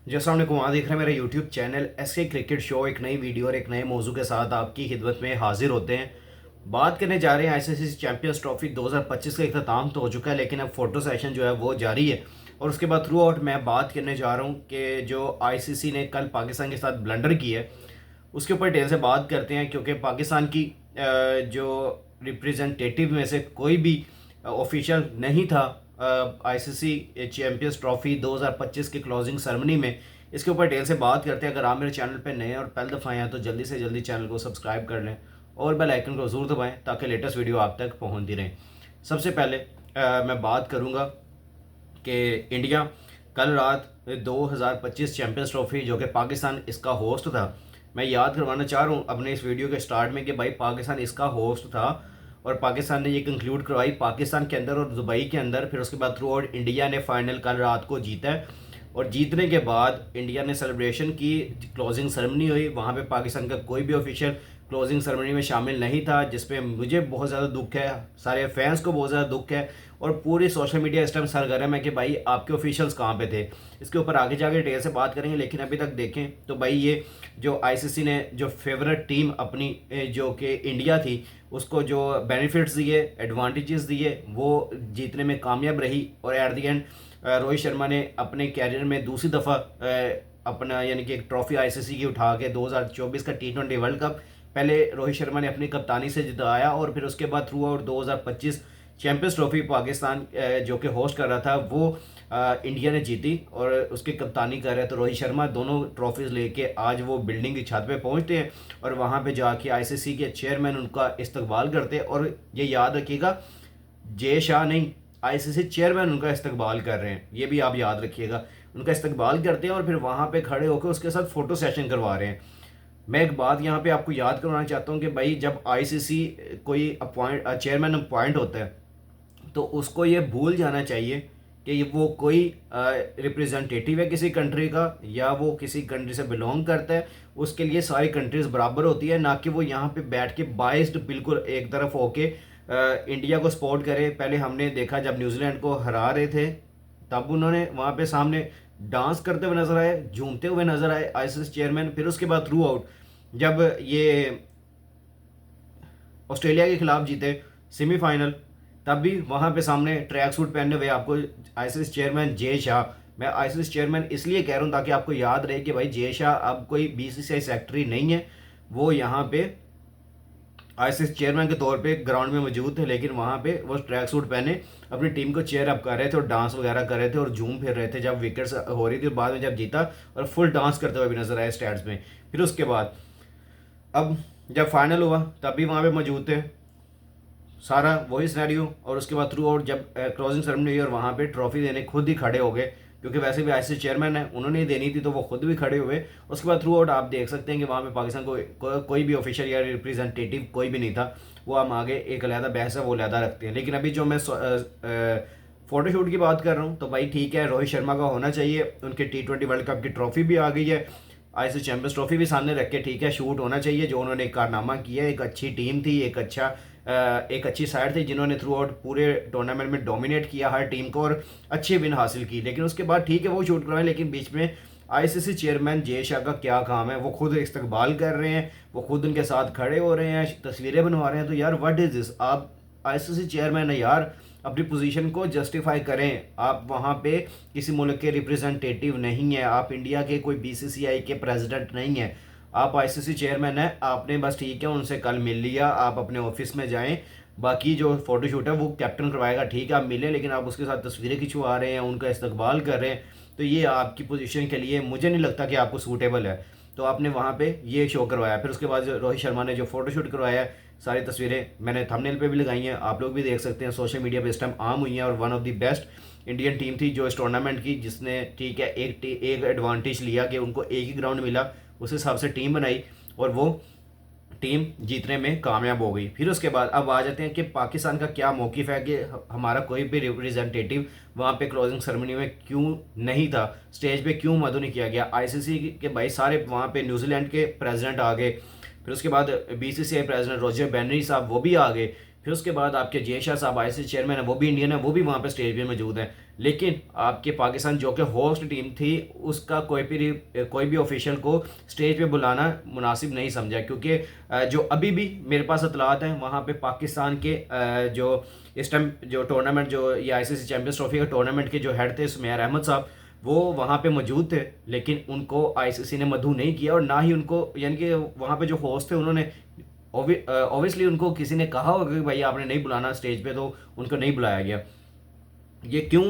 जी अस्सलाम वालेकुम। आप देख रहे हैं मेरा YouTube channel SK cricket show. एक नई वीडियो और एक नए मौजू के साथ आपकी खिदमत में हाजिर होते हैं। बात करने जा रहे हैं आईसीसी चैंपियंस ट्रॉफी 2025 का इख्तिताम तो हो चुका है, लेकिन अब फोटो सेशन जो है वो जारी है। और उसके बाद थ्रू आउट मैं बात करने जा रहा हूँ कि जो आईसीसी ने कल पाकिस्तान के साथ ब्लंडर की है उसके ऊपर डिटेल से बात करते हैं, क्योंकि पाकिस्तान की जो रिप्रेजेंटेटिव में से कोई भी ऑफिशियल नहीं था आईसीसी चैंपियंस ट्रॉफी 2025 की क्लोजिंग सेरेमनी में। इसके ऊपर डिटेल से बात करते हैं। अगर आप मेरे चैनल पर नए और पहली दफ़ा आए हैं तो जल्दी से जल्दी चैनल को सब्सक्राइब कर लें और बेल आइकन को ज़रूर दबाएं ताकि लेटेस्ट वीडियो आप तक पहुंचती रहें। सबसे पहले मैं बात करूंगा कि इंडिया कल रात 2025 चैंपियंस ट्रॉफी जो कि पाकिस्तान इसका होस्ट था, मैं याद करवाना चाह रहा हूँ अपने इस वीडियो के स्टार्ट में कि भाई पाकिस्तान इसका होस्ट था और पाकिस्तान ने ये कंक्लूड करवाई पाकिस्तान के अंदर और दुबई के अंदर। फिर उसके बाद थ्रू आउट इंडिया ने फाइनल कल रात को जीता है और जीतने के बाद इंडिया ने सेलिब्रेशन की, क्लोजिंग सेरेमनी हुई। वहाँ पे पाकिस्तान का कोई भी ऑफिशियल क्लोजिंग सेरेमनी में शामिल नहीं था, जिसपे मुझे बहुत ज़्यादा दुख है, सारे फैंस को बहुत ज़्यादा दुख है और पूरी सोशल मीडिया इस टाइम सरगर्म है कि भाई आपके ऑफिशियल्स कहाँ पे थे। इसके ऊपर आगे जाके डिटेल से बात करेंगे, लेकिन अभी तक देखें तो भाई ये जो आईसीसी ने जो फेवरेट टीम अपनी जो कि इंडिया थी उसको जो बेनिफिट्स दिए, एडवांटेजेस दिए, वो जीतने में कामयाब रही। और at the end Rohit Sharma ने अपने कैरियर में दूसरी दफ़ा अपना यानी कि एक ट्रॉफी आईसीसी की उठा के 2024 का T20 वर्ल्ड कप पहले रोहित शर्मा ने अपनी कप्तानी से जिताया और फिर उसके बाद through out 2025 champions trophy Pakistan जो कि होस्ट कर रहा था वो इंडिया ने जीती और उसकी कप्तानी कर रहे थे रोहित शर्मा। दोनों ट्रॉफीज़ लेके आज वो बिल्डिंग की छत पे पहुंचते हैं और वहां पे जाके आईसीसी के चेयरमैन उनका इस्तकबाल करते हैं। और ये याद रखिएगा, जय शाह नहीं, आईसीसी चेयरमैन उनका इस्तकबाल कर रहे हैं, ये भी आप याद रखिएगा। उनका इस्तकबाल करते हैं और फिर वहाँ पे खड़े होकर उसके साथ फ़ोटो सेशन करवा रहे हैं। मैं एक बात यहाँ पे आपको याद करवाना चाहता हूँ कि भाई जब आईसीसी कोई चेयरमैन अपॉइंट होता है तो उसको ये भूल जाना चाहिए कि वो कोई रिप्रेजेंटेटिव है किसी कंट्री का या वो किसी कंट्री से बिलोंग करता है। उसके लिए सारी कंट्रीज बराबर होती है, ना कि वो यहाँ पे बैठ के बाइस्ड बिल्कुल एक तरफ होके इंडिया को सपोर्ट करे। पहले हमने देखा जब न्यूजीलैंड को हरा रहे थे तब उन्होंने वहाँ पे सामने डांस करते हुए नजर आए, झूमते हुए नजर आए आईसीसी चेयरमैन। फिर उसके बाद थ्रू आउट जब ये ऑस्ट्रेलिया के खिलाफ जीते सेमीफाइनल, तब भी वहाँ पे सामने ट्रैक सूट पहने हुए आपको आईसीसी चेयरमैन जय शाह, मैं आईसीसी चेयरमैन इसलिए कह रहा हूँ ताकि आपको याद रहे कि भाई जय शाह अब कोई बीसीसीआई सेक्रेटरी नहीं है, वो यहाँ पे आईसीसी चेयरमैन के तौर पे ग्राउंड में मौजूद थे, लेकिन वहाँ पे वो ट्रैक सूट पहने अपनी टीम को चेयर अप कर रहे थे और डांस वगैरह कर रहे थे और झूम फिर रहे थे जब विकेट्स हो रही थी। और बाद में जब जीता और फुल डांस करते हुए भी नजर आए स्टैट्स में। फिर उसके बाद अब जब फाइनल हुआ तब भी वहाँ पे मौजूद थे, सारा वही सिनेरियो। और उसके बाद थ्रू आउट जब क्लोजिंग सेरेमनी हुई और वहाँ पे ट्रॉफी देने खुद ही खड़े हो गए, क्योंकि वैसे भी आईसीसी चेयरमैन है, उन्होंने ही देनी थी तो वो खुद भी खड़े हुए। उसके बाद थ्रू आउट आप देख सकते हैं कि वहाँ पे पाकिस्तान कोई भी ऑफिशियल या रिप्रेजेंटेटिव कोई भी नहीं था। वो हम आगे एक अलहदा बहस है वो अलहदा रखते हैं। लेकिन अभी जो मैं फोटोशूट की बात कर रहा हूँ तो भाई ठीक है, रोहित शर्मा का होना चाहिए, उनके T20 वर्ल्ड कप की ट्रॉफी भी आ गई है, आईसीसी चैंपियंस ट्रॉफी भी सामने रख के ठीक है शूट होना चाहिए। जो उन्होंने कारनामा किया, एक अच्छी टीम थी, एक अच्छी साइड थी जिन्होंने थ्रू आउट पूरे टूर्नामेंट में डोमिनेट किया हर टीम को और अच्छी विन हासिल की। लेकिन उसके बाद ठीक है वो शूट करवाएं, लेकिन बीच में आईसीसी चेयरमैन जय शाह का क्या काम है? वो खुद इस्तकबाल कर रहे हैं, वो खुद उनके साथ खड़े हो रहे हैं, तस्वीरें बनवा रहे हैं। तो यार व्हाट इज दिस? आप आईसीसी चेयरमैन है यार, अपनी पोजीशन को जस्टिफाई करें। आप वहाँ पे किसी मुल्क के रिप्रेजेंटेटिव नहीं है, आप इंडिया के कोई बीसीसीआई के प्रेसिडेंट नहीं है, आप आईसीसी चेयरमैन है। आपने बस ठीक है उनसे कल मिल लिया, आप अपने ऑफिस में जाएं। बाकी जो फोटोशूट है वो कैप्टन करवाएगा, ठीक है आप मिले, लेकिन आप उसके साथ तस्वीरें खिंचवा रहे हैं, उनका इस्तकबाल कर रहे हैं, तो ये आपकी पोजीशन के लिए मुझे नहीं लगता कि आपको सूटेबल है। तो आपने वहाँ पे ये शो करवाया। फिर उसके बाद रोहित शर्मा ने जो फोटोशूट करवाया है, सारी तस्वीरें मैंने थंबनेल पे भी लगाई हैं, आप लोग भी देख सकते हैं, सोशल मीडिया पे इस टाइम आम हुई हैं। और one of the best Indian team थी जो इस टूर्नामेंट की, जिसने ठीक है एक एडवांटेज लिया कि उनको एक ही ग्राउंड मिला, उस हिसाब से टीम बनाई और वो टीम जीतने में कामयाब हो गई। फिर उसके बाद अब आ जाते हैं कि पाकिस्तान का क्या मौक़िफ़ है कि हमारा कोई भी रिप्रेजेंटेटिव वहाँ पे क्लोजिंग सेरेमनी में क्यों नहीं था, स्टेज पे क्यों मदद नहीं किया गया। आईसीसी के भाई सारे वहाँ पे न्यूजीलैंड के प्रेसिडेंट आ गए, फिर उसके बाद बीसीसीआई प्रेसिडेंट रोजर बैनरी साहब वो भी आ गए, फिर उसके बाद आपके जे शाह साहब आईसीसी चेयरमैन है, वो भी इंडियन है, वो भी वहाँ पे स्टेज पे मौजूद हैं। लेकिन आपके पाकिस्तान जो कि होस्ट टीम थी, उसका कोई भी ऑफिशियल को स्टेज पे बुलाना मुनासिब नहीं समझा, क्योंकि जो अभी भी मेरे पास इतलात हैं, वहाँ पे पाकिस्तान के जो इस टाइम जो टूर्नामेंट जो ये आईसीसी चैंपियंस ट्रॉफी का टूर्नामेंट के जो हेड थे सुमेर अहमद साहब, वो वहाँ पे मौजूद थे, लेकिन उनको आईसीसी ने मदऊ नहीं किया, और ना ही उनको, यानी कि वहाँ पे जो होस्ट थे उन्होंने ऑब्वियसली उनको किसी ने कहा होगा कि भाई आपने नहीं बुलाना स्टेज पे, तो उनको नहीं बुलाया गया। ये क्यों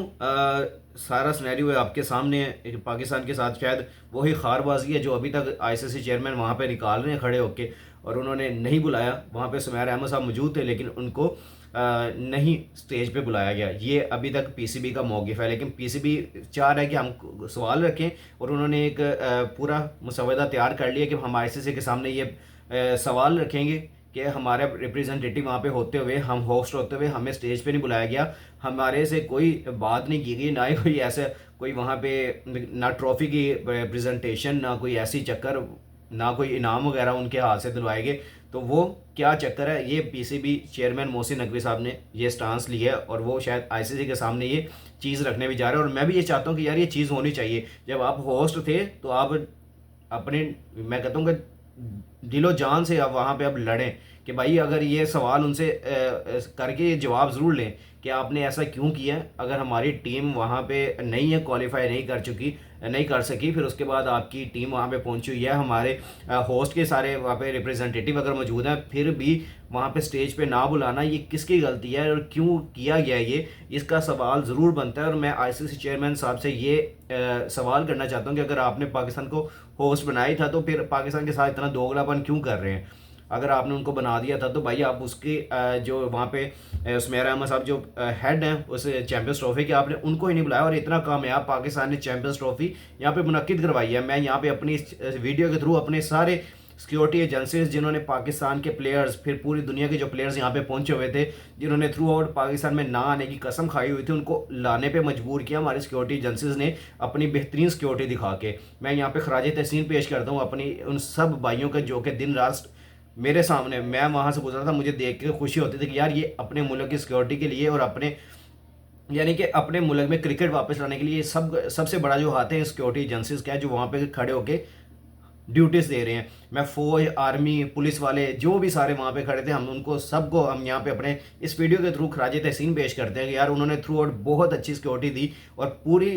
सारा सिनेरियो है आपके सामने है। पाकिस्तान के साथ शायद वही खारबाजी है जो अभी तक आईसीसी चेयरमैन वहाँ पे निकाल रहे हैं खड़े होके, और उन्होंने नहीं बुलाया। वहाँ पे सुमेर अहमद साहब मौजूद थे, लेकिन उनको नहीं स्टेज पे बुलाया गया। ये अभी तक पीसीबी का मौक़िफ़ है, लेकिन पीसीबी चाह रहा है कि हम सवाल रखें, और उन्होंने एक पूरा मुसवदा तैयार कर लिया कि हम आईसीसी के सामने ये सवाल रखेंगे कि हमारे रिप्रेजेंटेटिव वहाँ पे होते हुए, हम होस्ट होते हुए, हमें स्टेज पे नहीं बुलाया गया, हमारे से कोई बात नहीं की गई, ना ही कोई ऐसा कोई वहाँ पे ना ट्रॉफी की प्रेजेंटेशन, ना कोई ऐसी चक्कर, ना कोई इनाम वगैरह उनके हाथ से दिलवाए गए। तो वो क्या चक्कर है, ये पीसीबी चेयरमैन मोहसिन नकवी साहब ने ये स्टांस लिया है, और वो शायद आईसीसी के सामने ये चीज़ रखने भी जा रहे हैं। और मैं भी ये चाहता हूँ कि यार ये चीज़ होनी चाहिए। जब आप होस्ट थे तो आप अपने, मैं कहता हूँ कि दिलो जान से आप वहाँ पे अब लड़ें कि भाई अगर ये सवाल उनसे करके ये जवाब ज़रूर लें कि आपने ऐसा क्यों किया। अगर हमारी टीम वहाँ पे नहीं है, क्वालिफाई नहीं कर सकी, फिर उसके बाद आपकी टीम वहाँ पे पहुँची हुई है, हमारे होस्ट के सारे वहाँ पे रिप्रेजेंटेटिव अगर मौजूद हैं, फिर भी वहाँ पे स्टेज पे ना बुलाना, ये किसकी गलती है और क्यों किया गया ये, इसका सवाल ज़रूर बनता है। और मैं आईसीसी चेयरमैन साहब से ये सवाल करना चाहता हूँ कि अगर आपने पाकिस्तान को होस्ट बनाया था, तो फिर पाकिस्तान के साथ इतना दोगलापन क्यों कर रहे हैं। अगर आपने उनको बना दिया था, तो भाई आप उसके जो वहाँ पे सुमेर अहमद साहब जो हेड हैं उस चैंपियंस ट्रॉफी के, आपने उनको ही नहीं बुलाया। और इतना कामयाब पाकिस्तान ने चैंपियंस ट्रॉफी यहाँ पे मुनक्किद करवाई है। मैं यहाँ पे अपनी इस वीडियो के थ्रू अपने सारे सिक्योरिटी एजेंसीज, जिन्होंने पाकिस्तान के प्लेयर्स, फिर पूरी दुनिया के जो प्लेयर्स यहाँ पे पहुंचे हुए थे, जिन्होंने थ्रू आउट पाकिस्तान में ना आने की कसम खाई हुई थी, उनको लाने पे मजबूर किया हमारी सिक्योरिटी एजेंसीज ने अपनी बेहतरीन सिक्योरिटी दिखा के। मैं यहाँ पे खराज तहसीन पेश करता हूँ अपनी उन सब भाइयों का जो कि दिन रात मेरे सामने, मैं वहाँ से गुजरा था, मुझे देख के खुशी होती थी कि यार ये अपने मुल्क की सिक्योरिटी के लिए और अपने, यानी कि अपने मुल्क में क्रिकेट वापस लाने के लिए सबसे बड़ा जो हाथ है सिक्योरिटी एजेंसीज का है, जो वहाँ पे खड़े होके ड्यूटीज़ दे रहे हैं। मैं फौज, आर्मी, पुलिस वाले जो भी सारे वहाँ पे खड़े थे, हम उनको सबको हम यहाँ पे अपने इस वीडियो के थ्रू खराज तहसीन पेश करते हैं कि यार उन्होंने थ्रू आउट बहुत अच्छी सिक्योरिटी दी। और पूरी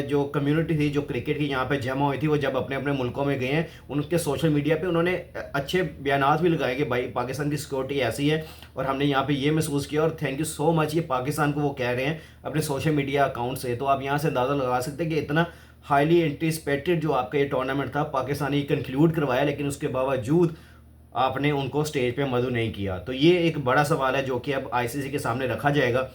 जो कम्युनिटी थी जो क्रिकेट की यहाँ पे जमा हुई थी, वो जब अपने अपने मुल्कों में गए हैं, उनके सोशल मीडिया पर उन्होंने अच्छे बयान भी लगाए कि भाई पाकिस्तान की सिक्योरिटी ऐसी है, और हमने यहाँ पर ये महसूस किया, और थैंक यू सो मच। ये पाकिस्तान को वो कह रहे हैं अपने सोशल मीडिया अकाउंट से। तो आप यहाँ से अंदाज़ा लगा सकते हैं कि इतना हाईली एंटिसिपेटेड जो आपका ये टूर्नामेंट था, पाकिस्तानी कंक्लूड करवाया, लेकिन उसके बावजूद आपने उनको स्टेज पे मदऊ नहीं किया। तो ये एक बड़ा सवाल है जो कि अब आईसीसी के सामने रखा जाएगा,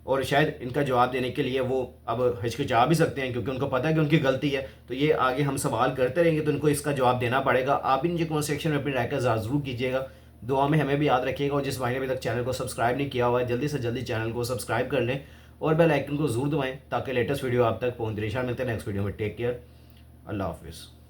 और शायद इनका जवाब देने के लिए वो अब हिचकिचा भी सकते हैं, क्योंकि उनको पता है कि उनकी गलती है। तो ये आगे हम सवाल करते रहेंगे, तो इनको इसका जवाब देना पड़ेगा। आप इन कमेंट सेक्शन में अपनी राय का ज़रूर कीजिएगा, दुआ में हमें भी याद रखिएगा। और जिस भाई ने अभी तक चैनल को सब्सक्राइब नहीं किया हुआ है, जल्दी से जल्दी चैनल को सब्सक्राइब कर लें और बेल आइकन को जरूर दबाएं, ताकि लेटेस्ट वीडियो आप तक पहुंच रही। मिलते हैं नेक्स्ट वीडियो में। टेक केयर, अल्लाह हाफिज़।